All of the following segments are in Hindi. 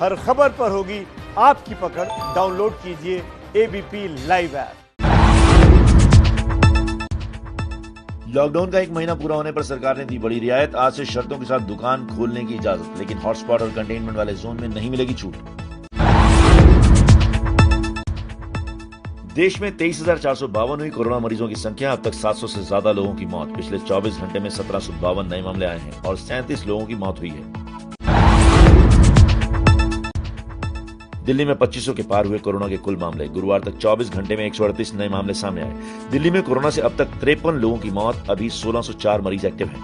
हर खबर पर होगी आपकी पकड़। डाउनलोड कीजिए एबीपी लाइव ऐप। लॉकडाउन का 1 महीना पूरा होने पर सरकार ने दी बड़ी रियायत। आज से शर्तों के साथ दुकान खोलने की इजाजत, लेकिन हॉटस्पॉट और कंटेनमेंट वाले जोन में नहीं मिलेगी छूट। देश में 23,452 हुई कोरोना मरीजों की संख्या। अब तक 700 से ज्यादा लोगों की मौत। पिछले 24 घंटे में 1752 नए मामले आए हैं और 37 लोगों की मौत हुई है। दिल्ली में 2500 के पार हुए कोरोना के कुल मामले। गुरुवार तक 24 घंटे में 138 नए मामले सामने आए। दिल्ली में कोरोना से अब तक 53 लोगों की मौत। अभी 1604 मरीज एक्टिव हैं।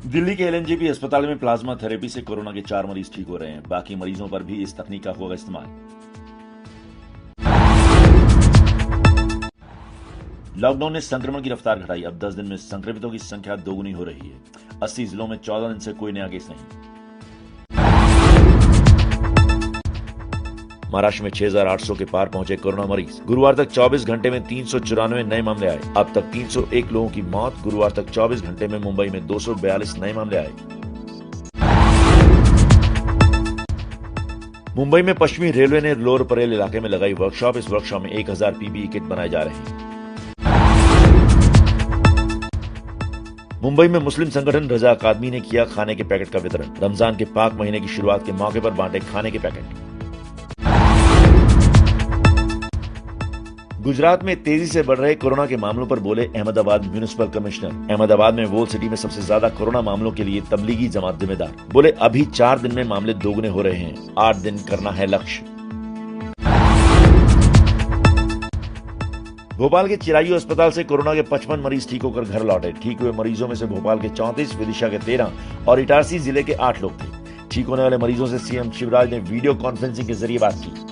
दिल्ली के एलएनजेपी अस्पताल में प्लाज्मा थेरेपी से कोरोना के 4 मरीज ठीक हो रहे हैं। बाकी मरीजों पर भी इस तकनीक का होगा इस्तेमाल। लॉकडाउन ने संक्रमण की रफ्तार घटाई। अब 10 दिन में संक्रमितों की संख्या दोगुनी हो रही है। 80 जिलों में 14 दिन से कोई नया केस नहीं। महाराष्ट्र में 6,800 के पार पहुंचे कोरोना मरीज। गुरुवार तक 24 घंटे में 394 नए मामले आए। अब तक 301 लोगों की मौत। गुरुवार तक 24 घंटे में मुंबई में 242 नए मामले आए। मुंबई में पश्चिमी रेलवे ने लोअर परेल इलाके में लगाई वर्कशॉप। इस वर्कशॉप में 1000 पीपीई किट बनाए जा रहे हैं। मुंबई में मुस्लिम संगठन रजा अकादमी ने किया खाने के पैकेट का वितरण। रमजान के पाक महीने की शुरुआत के मौके पर बांटे खाने के पैकेट। गुजरात में तेजी से बढ़ रहे कोरोना के मामलों पर बोले अहमदाबाद म्युनिसिपल कमिश्नर। अहमदाबाद में वोल सिटी में सबसे ज्यादा कोरोना मामलों के लिए तबलीगी जमात जिम्मेदार। बोले अभी 4 दिन में मामले दोगुने हो रहे हैं। 8 दिन करना है लक्ष्य। भोपाल के चिरायू अस्पताल से कोरोना के 55 मरीज ठीक होकर घर लौटे। ठीक हुए मरीजों में से भोपाल के 34, विदिशा के 13 और इटारसी जिले के 8 लोग थे। ठीक होने वाले मरीजों से सीएम शिवराज ने वीडियो कॉन्फ्रेंसिंग के जरिए बात की।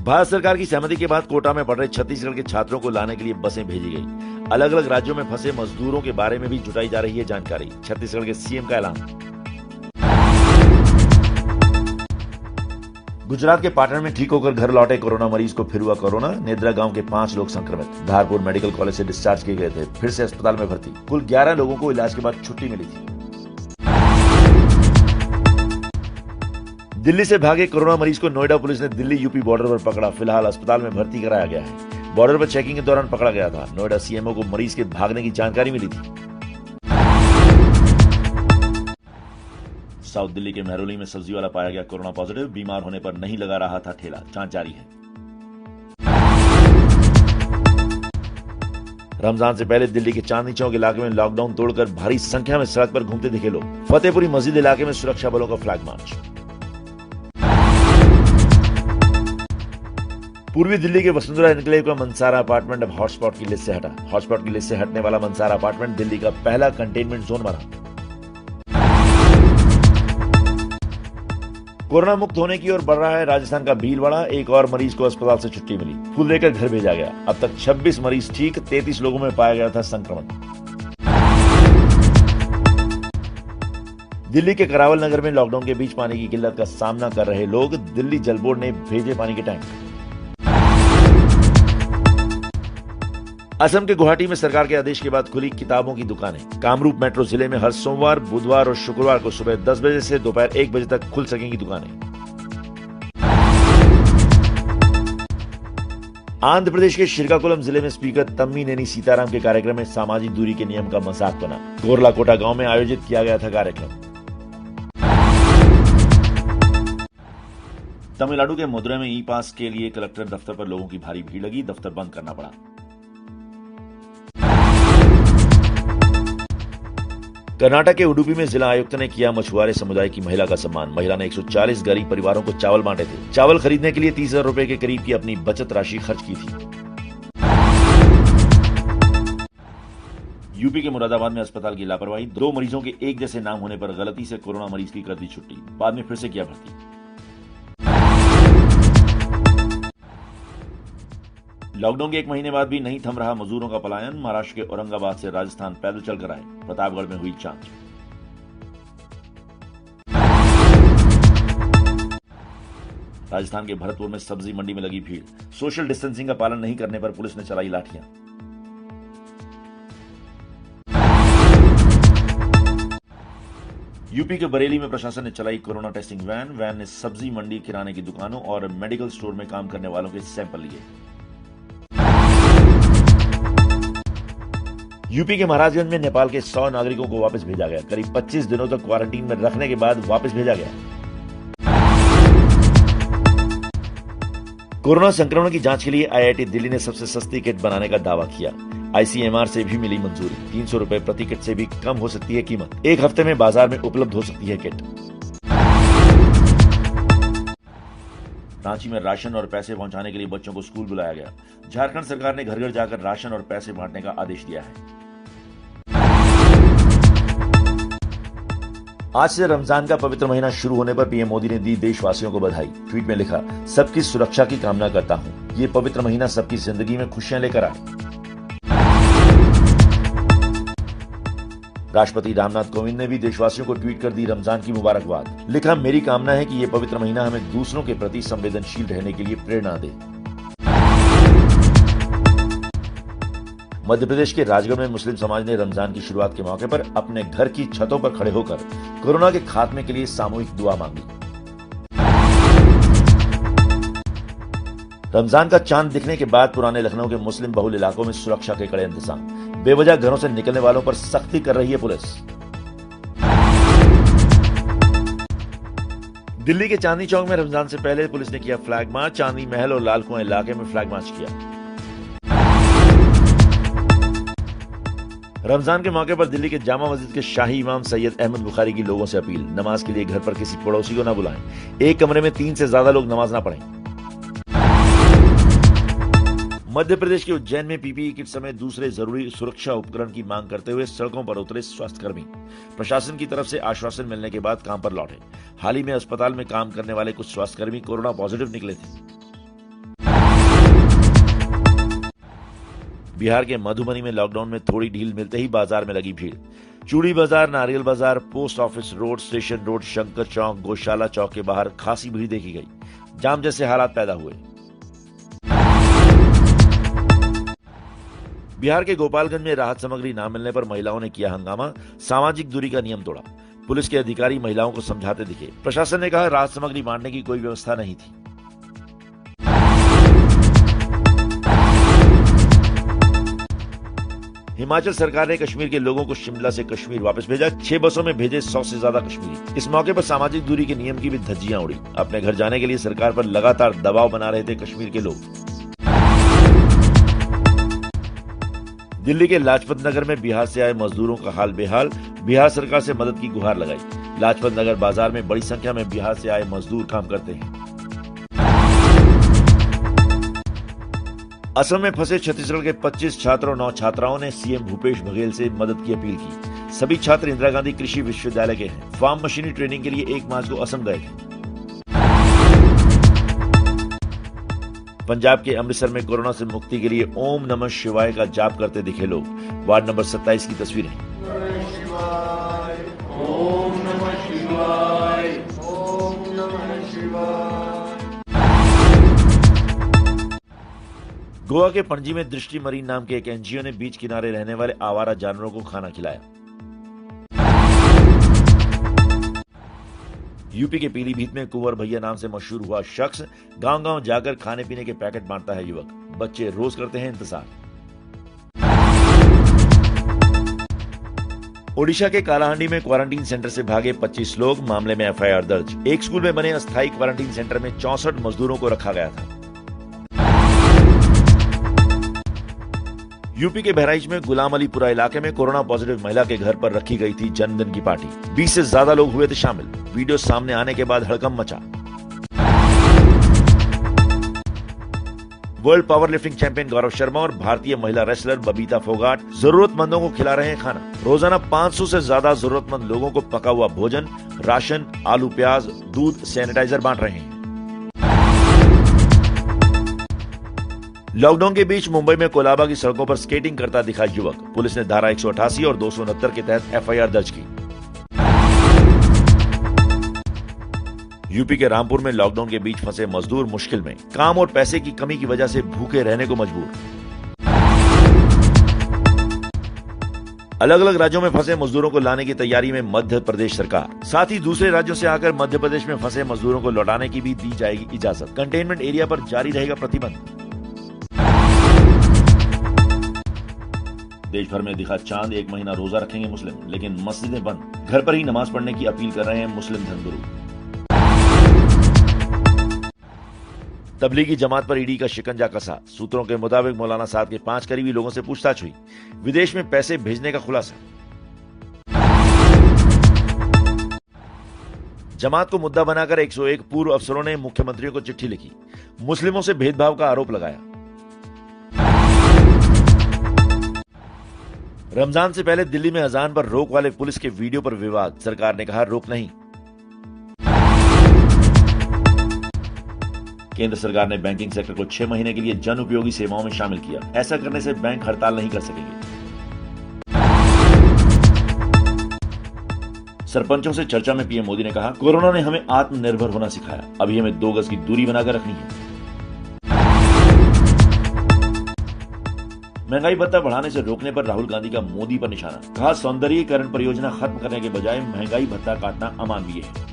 भारत सरकार की सहमति के बाद कोटा में पढ़ रहे छत्तीसगढ़ के छात्रों को लाने के लिए बसें भेजी गई। अलग अलग राज्यों में फंसे मजदूरों के बारे में भी जुटाई जा रही है जानकारी। छत्तीसगढ़ के सीएम का ऐलान। गुजरात के पाटन में ठीक होकर घर लौटे कोरोना मरीज को फिर हुआ कोरोना। नेद्रा गांव के 5 लोग संक्रमित। धारपुर मेडिकल कॉलेज से डिस्चार्ज किए गए थे, फिर से अस्पताल में भर्ती। कुल 11 लोगों को इलाज के बाद छुट्टी मिली थी। दिल्ली से भागे कोरोना मरीज को नोएडा पुलिस ने दिल्ली यूपी बॉर्डर पर पकड़ा। फिलहाल अस्पताल में भर्ती कराया गया है। बॉर्डर पर चेकिंग के दौरान पकड़ा गया था। नोएडा सीएमओ को मरीज के भागने की जानकारी मिली थी। साउथ दिल्ली के मेहरौली में सब्जी वाला पाया गया कोरोना पॉजिटिव। बीमार होने पर नहीं लगा रहा था ठेला। जांच जारी है। रमजान से पहले दिल्ली के चांदनी चौक इलाके में लॉकडाउन तोड़कर भारी संख्या में सड़क पर घूमते दिखे लोग। फतेहपुरी मस्जिद इलाके में सुरक्षा बलों का फ्लैग मार्च। पूर्वी दिल्ली के वसुंधरा एनक्लेव का मनसारा अपार्टमेंट अब हॉटस्पॉट की लिस्ट से हटा। हॉटस्पॉट की लिस्ट से हटने वाला मनसारा अपार्टमेंट दिल्ली का पहला कंटेनमेंट जोन बना। कोरोना मुक्त होने की ओर बढ़ रहा है राजस्थान का भीलवाड़ा। एक और मरीज को अस्पताल से छुट्टी मिली। फूल देकर घर भेजा गया। अब तक 26 मरीज ठीक। 33 लोगों में पाया गया था संक्रमण। दिल्ली के करावल नगर में लॉकडाउन के बीच पानी की किल्लत का सामना कर रहे लोग। दिल्ली जल बोर्ड ने भेजे पानी के टैंक। असम के गुवाहाटी में सरकार के आदेश के बाद खुली किताबों की दुकानें। कामरूप मेट्रो जिले में हर सोमवार, बुधवार और शुक्रवार को सुबह 10 बजे से दोपहर 1 बजे तक खुल सकेंगी दुकानें। आंध्र प्रदेश के श्रीकाकुलम जिले में स्पीकर तम्मीनेनी सीताराम के कार्यक्रम में सामाजिक दूरी के नियम का मजाक बना। गोरलाकोटा गांव में आयोजित किया गया था कार्यक्रम। तमिलनाडु के मदुरै में ई पास के लिए कलेक्टर दफ्तर पर लोगों की भारी भीड़ लगी। दफ्तर बंद करना पड़ा। कर्नाटक के उडुपी में जिला आयुक्त ने किया मछुआरे समुदाय की महिला का सम्मान। महिला ने 140 गरीब परिवारों को चावल बांटे थे। चावल खरीदने के लिए 30,000 रुपए के करीब की अपनी बचत राशि खर्च की थी। यूपी के मुरादाबाद में अस्पताल की लापरवाही। 2 मरीजों के एक जैसे नाम होने पर गलती से कोरोना मरीज की कर दी छुट्टी। बाद में फिर से किया भर्ती। लॉकडाउन के 1 महीने बाद भी नहीं थम रहा मजदूरों का पलायन। महाराष्ट्र के औरंगाबाद से राजस्थान पैदल चलकर आए। प्रतापगढ़ में हुई जांच। राजस्थान के भरतपुर में सब्जी मंडी में लगी भीड़। सोशल डिस्टेंसिंग का पालन नहीं करने पर पुलिस ने चलाई लाठियां। यूपी के बरेली में प्रशासन ने चलाई कोरोना टेस्टिंग वैन ने सब्जी मंडी, किराने की दुकानों और मेडिकल स्टोर में काम करने वालों के सैंपल लिए। यूपी के महाराजगंज में नेपाल के 100 नागरिकों को वापस भेजा गया। करीब 25 दिनों तक क्वारंटीन में रखने के बाद वापस भेजा गया। कोरोना संक्रमण की जांच के लिए आईआईटी दिल्ली ने सबसे सस्ती किट बनाने का दावा किया। आईसीएमआर से भी मिली मंजूरी। 300 रुपए प्रति किट से भी कम हो सकती है कीमत। एक हफ्ते में बाजार में उपलब्ध हो सकती है किट। रांची में राशन और पैसे पहुंचाने के लिए बच्चों को स्कूल बुलाया गया। झारखंड सरकार ने घर घर जाकर राशन और पैसे बांटने का आदेश दिया है। आज से रमजान का पवित्र महीना शुरू होने पर पीएम मोदी ने दी देशवासियों को बधाई। ट्वीट में लिखा, सबकी सुरक्षा की कामना करता हूं। ये पवित्र महीना सबकी जिंदगी में खुशियां लेकर आए। राष्ट्रपति रामनाथ कोविंद ने भी देशवासियों को ट्वीट कर दी रमजान की मुबारकबाद। लिखा, मेरी कामना है कि ये पवित्र महीना हमें दूसरों के प्रति संवेदनशील रहने के लिए प्रेरणा दे। मध्य प्रदेश के राजगढ़ में मुस्लिम समाज ने रमजान की शुरुआत के मौके पर अपने घर की छतों पर खड़े होकर कोरोना के खात्मे के लिए सामूहिक दुआ मांगी। रमजान का चांद दिखने के बाद पुराने लखनऊ के मुस्लिम बहुल इलाकों में सुरक्षा के कड़े इंतजाम। बेवजह घरों से निकलने वालों पर सख्ती कर रही है पुलिस। दिल्ली के चांदनी चौक में रमजान से पहले पुलिस ने किया फ्लैग मार्च। चांदनी महल और लाल कुआं इलाके में फ्लैग मार्च किया। रमजान के मौके पर दिल्ली के जामा मस्जिद के शाही इमाम सैयद अहमद बुखारी की लोगों से अपील, नमाज के लिए घर पर किसी पड़ोसी को न बुलाएं। एक कमरे में 3 से ज्यादा लोग नमाज ना पढ़ें। मध्य प्रदेश के उज्जैन में पीपीई किट समेत दूसरे जरूरी सुरक्षा उपकरण की मांग करते हुए सड़कों पर उतरे स्वास्थ्यकर्मी। प्रशासन की तरफ से आश्वासन मिलने के बाद काम पर लौटे। हाल ही में अस्पताल में काम करने वाले कुछ स्वास्थ्यकर्मी कोरोना पॉजिटिव निकले थे। बिहार के मधुबनी में लॉकडाउन में थोड़ी ढील मिलते ही बाजार में लगी भीड़। चूड़ी Bazar, Nariyal Bazar, post office road, station road, Shankar Chowk, Gaushala Chowk के बाहर खासी भीड़ देखी गई। जाम जैसे हालात पैदा हुए। बिहार के गोपालगंज में राहत सामग्री न मिलने पर महिलाओं ने किया हंगामा। सामाजिक दूरी का नियम तोड़ा। पुलिस के अधिकारी महिलाओं को समझाते दिखे। प्रशासन ने कहा, राहत सामग्री बांटने की कोई व्यवस्था नहीं थी। हिमाचल सरकार ने कश्मीर के लोगों को शिमला से कश्मीर वापस भेजा। 6 बसों में भेजे 100 से ज्यादा कश्मीरी। इस मौके पर सामाजिक दूरी के नियम की भी धज्जियां उड़ी। अपने घर जाने के लिए सरकार पर लगातार दबाव बना रहे थे कश्मीर के लोग। दिल्ली के लाजपत नगर में बिहार से आए मजदूरों का हाल बेहाल। बिहार सरकार से मदद की गुहार लगाई। लाजपत नगर बाजार में बड़ी संख्या में बिहार से आए मजदूर काम करते हैं। असम में फंसे छत्तीसगढ़ के 25 छात्रों 9 छात्राओं ने सीएम भूपेश बघेल से मदद की अपील की। सभी छात्र इंदिरा गांधी कृषि विश्वविद्यालय के हैं। फार्म मशीनरी ट्रेनिंग के लिए 1 मार्च को असम गए थे। पंजाब के अमृतसर में कोरोना से मुक्ति के लिए ओम नमः शिवाय का जाप करते दिखे लोग। वार्ड नंबर 27 की तस्वीरें। गोवा के पणजी में दृष्टि मरीन नाम के एक एनजीओ ने बीच किनारे रहने वाले आवारा जानवरों को खाना खिलाया। यूपी के पीलीभीत में कुंवर भैया नाम से मशहूर हुआ शख्स गांव-गांव जाकर खाने पीने के पैकेट बांटता है युवक। बच्चे रोज करते हैं इंतजार। ओडिशा के कालाहांडी में क्वारंटीन सेंटर से भागे 25 लोग। मामले में एफआईआर दर्ज। एक स्कूल में बने अस्थायी क्वारंटीन सेंटर में 64 मजदूरों को रखा गया था। यूपी के बहराइच में गुलाम अलीपुरा इलाके में कोरोना पॉजिटिव महिला के घर पर रखी गई थी जन्मदिन की पार्टी। 20 से ज्यादा लोग हुए थे शामिल। वीडियो सामने आने के बाद हड़कंप मचा। World power lifting champion Gaurav Sharma और भारतीय महिला रेसलर बबीता फोगाट जरूरतमंदों को खिला रहे हैं खाना। रोजाना 500 से ज्यादा जरूरतमंद लोगों को पका हुआ भोजन, राशन, आलू, प्याज, दूध, सैनिटाइजर बांट रहे हैं। लॉकडाउन के बीच मुंबई में कोलाबा की सड़कों पर स्केटिंग करता दिखा युवक। पुलिस ने धारा 188 और 269 के तहत एफआईआर दर्ज की। यूपी के रामपुर में लॉकडाउन के बीच फंसे मजदूर मुश्किल में। काम और पैसे की कमी की वजह से भूखे रहने को मजबूर। अलग अलग राज्यों में फंसे मजदूरों को लाने की तैयारी में मध्य प्रदेश सरकार। साथ ही दूसरे राज्यों से आकर मध्य प्रदेश में फंसे मजदूरों को लौटाने की भी दी जाएगी इजाजत। कंटेनमेंट एरिया पर जारी रहेगा प्रतिबंध। देश भर में दिखा चांद, 1 महीना रोजा रखेंगे मुस्लिम, लेकिन मस्जिदें बंद। घर पर ही नमाज पढ़ने की अपील कर रहे हैं मुस्लिम धर्मगुरु। तबलीगी जमात पर ईडी का शिकंजा कसा। सूत्रों के मुताबिक मौलाना साद के 5 करीबी लोगों से पूछताछ हुई। विदेश में पैसे भेजने का खुलासा। जमात को मुद्दा बनाकर 101 पूर्व अफसरों ने मुख्यमंत्रियों को चिट्ठी लिखी। मुस्लिमों से भेदभाव का आरोप लगाया। रमजान से पहले दिल्ली में अजान पर रोक वाले पुलिस के वीडियो पर विवाद। सरकार ने कहा रोक नहीं। केंद्र सरकार ने बैंकिंग सेक्टर को 6 महीने के लिए जन उपयोगी सेवाओं में शामिल किया। ऐसा करने से बैंक हड़ताल नहीं कर सकेंगे। सरपंचों से चर्चा में पीएम मोदी ने कहा, कोरोना ने हमें आत्मनिर्भर होना सिखाया। अभी हमें 2 गज की दूरी बनाकर रखनी है। महंगाई भत्ता बढ़ाने से रोकने पर राहुल गांधी का मोदी पर निशाना। कहा, सौंदर्यीकरण परियोजना खत्म करने के बजाय महंगाई भत्ता काटना अमानवीय है।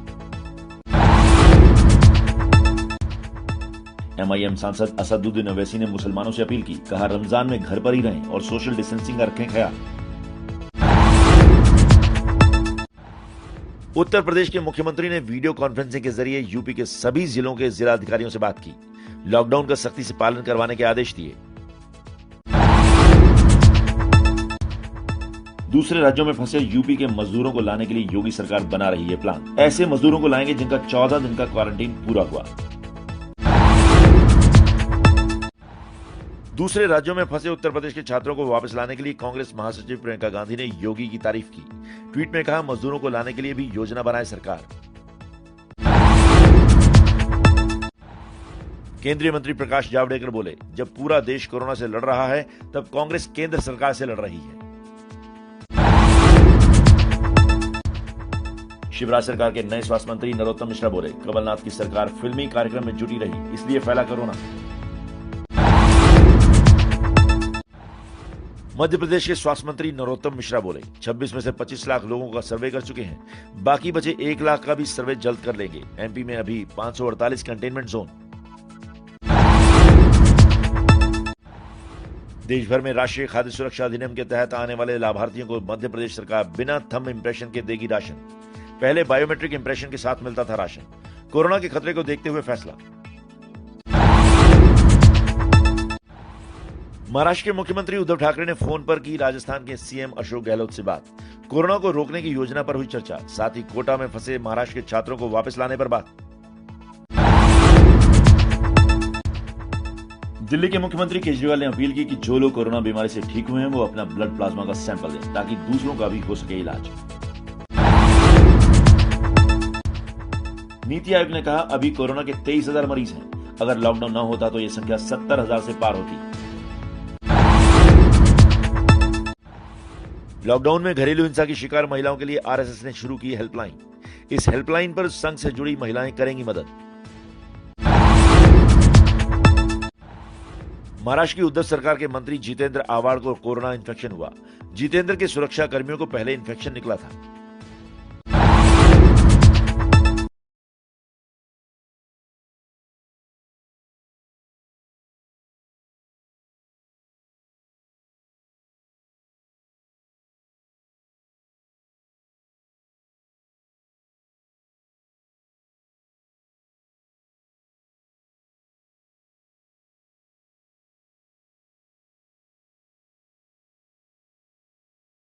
एमआईएम सांसद असदुद्दीन ओवैसी ने मुसलमानों से अपील की। कहा, रमजान में घर पर ही रहें और सोशल डिस्टेंसिंग का रखें ख्याल। उत्तर प्रदेश के मुख्यमंत्री ने वीडियो कॉन्फ्रेंसिंग के जरिए यूपी के सभी जिलों के जिलाधिकारियों से बात की। लॉकडाउन का सख्ती से पालन करवाने के आदेश दिए। दूसरे राज्यों में फंसे यूपी के मजदूरों को लाने के लिए योगी सरकार बना रही है प्लान। ऐसे मजदूरों को लाएंगे जिनका 14 दिन का क्वारंटीन पूरा हुआ। दूसरे राज्यों में फंसे उत्तर प्रदेश के छात्रों को वापस लाने के लिए कांग्रेस महासचिव प्रियंका गांधी ने योगी की तारीफ की। ट्वीट में कहा, मजदूरों को लाने के लिए भी योजना बनाए सरकार। केंद्रीय मंत्री प्रकाश जावड़ेकर बोले, जब पूरा देश कोरोना से लड़ रहा है तब कांग्रेस केंद्र सरकार से लड़ रही है। शिवराज सरकार के नए स्वास्थ्य मंत्री नरोत्तम मिश्रा बोले, कमलनाथ की सरकार फिल्मी कार्यक्रम में जुटी रही, इसलिए फैला कोरोना। मध्य प्रदेश के स्वास्थ्य मंत्री नरोत्तम मिश्रा बोले, 26 में से 25 लाख लोगों का सर्वे कर चुके हैं। बाकी बचे 1 लाख का भी सर्वे जल्द कर लेंगे। एमपी में अभी 548 कंटेनमेंट जोन। देश भर में राष्ट्रीय खाद्य सुरक्षा अधिनियम के तहत आने वाले लाभार्थियों को मध्य प्रदेश सरकार बिना थंब इंप्रेशन के देगी राशन। पहले बायोमेट्रिक इंप्रेशन के साथ मिलता था राशन। कोरोना के खतरे को देखते हुए फैसला। महाराष्ट्र के मुख्यमंत्री उद्धव ठाकरे ने फोन पर की राजस्थान के सीएम अशोक गहलोत से बात। कोरोना को रोकने की योजना पर हुई चर्चा। साथ ही कोटा में फंसे महाराष्ट्र के छात्रों को वापस लाने पर बात। दिल्ली के मुख्यमंत्री केजरीवाल ने अपील की कि जो लोग कोरोना बीमारी से ठीक हुए हैं वो अपना ब्लड प्लाज्मा का सैंपल दें ताकि दूसरों का भी हो सके इलाज। नीति आयोग ने कहा, अभी कोरोना के 23,000 मरीज हैं। अगर लॉकडाउन न होता तो यह संख्या 70,000 से पार होती। लॉकडाउन में घरेलू हिंसा की शिकार महिलाओं के लिए आरएसएस ने शुरू की हेल्पलाइन। इस हेल्पलाइन पर संघ से जुड़ी महिलाएं करेंगी मदद। महाराष्ट्र की उद्धव सरकार के मंत्री जितेंद्र आवाड़ को कोरोना इन्फेक्शन हुआ। जितेंद्र के सुरक्षा कर्मियों को पहले इन्फेक्शन निकला था।